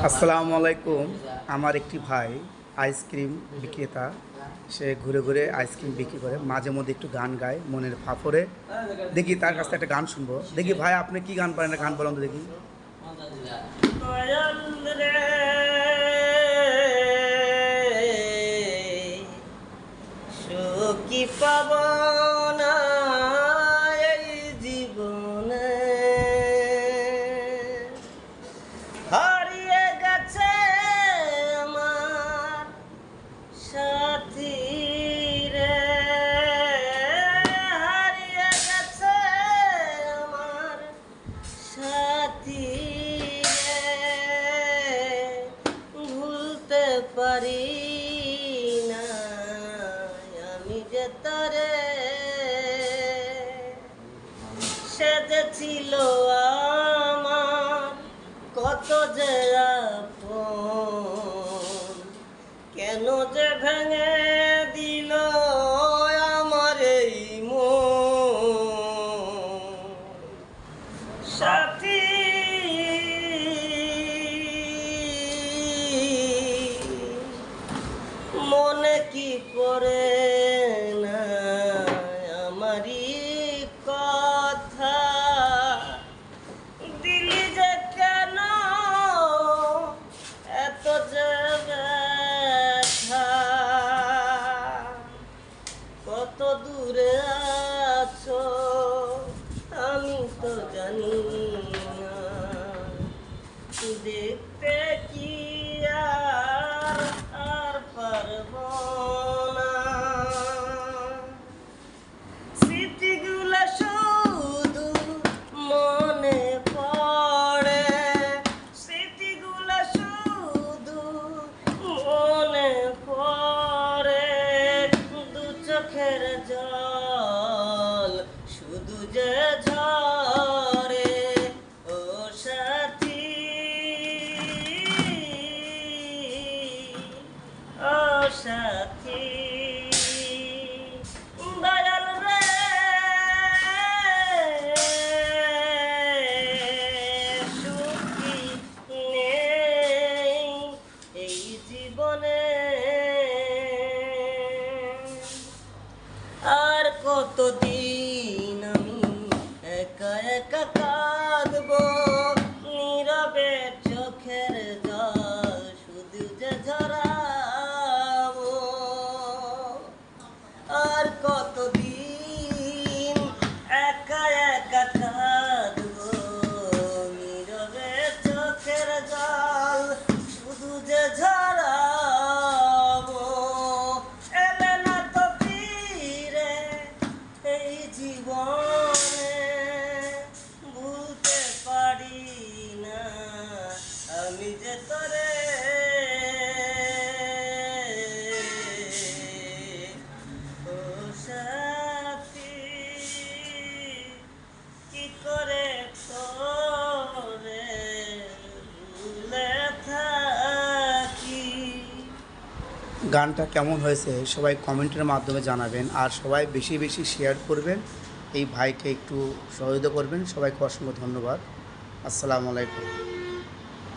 আসসালামু আলাইকুম। আমার একটি ভাই আইসক্রিম বিক্রেতা, সে ঘুরে ঘুরে আইসক্রিম বিক্রি করে, মাঝে মধ্যে একটু গান গায় মনের ফাফরে। দেখি তার কাছ থেকে একটা গান শুনবো। দেখি ভাই, আপনি কি গান পারেন? গান বলেন তো দেখি। সুখী পাব না এই জীবনে, হারিয়ে গেছে আমার সাথী রে, হারিয়ে গেছে আমার সাথী রে, ভুলতে পারি না আমি যে তারে, সে যে ছিল আমার কত যে আপন, কেন যে ভেঙে দিল আমার এই মন। সাথী মনে কি পড়ে না আমারই কথা, দিলি যে কেন এত যে ব্যথা, কত দূরে আছো আমি তো জানি না, দেখতে কি আর পারব না। স্মৃতিগুলো শুধু মনে পড়ে, স্মৃতিগুলো শুধু মনে পড়ে, দু চোখের জল শুধু যে ঝরে। ও সাথী, ও সাথী, দয়াল রে, সুখী নেই এই জীবনে, আর কতদিন আমি একা একা কাঁদবো, নীরবে চোখের জল শুধু যে ঝরাবো, আর কতদিন একা একা কাঁদবো, নীরবে চোখের জল শুধু যে ঝরাবো। এলে না তো ফিরে এই জীবনে, ভুলতে পারি না আমি যে তোরে, ও সাথী, কি করে তোরে ভুলে থাকি। গানটা কেমন হয়েছে সবাই কমেন্টের মাধ্যমে জানাবেন, আর সবাই বেশি বেশি শেয়ার করবেন, এই ভাইকে একটু সহযোগিতা করবেন। সবাইকে অসংখ্য ধন্যবাদ। আসসালামু আলাইকুম।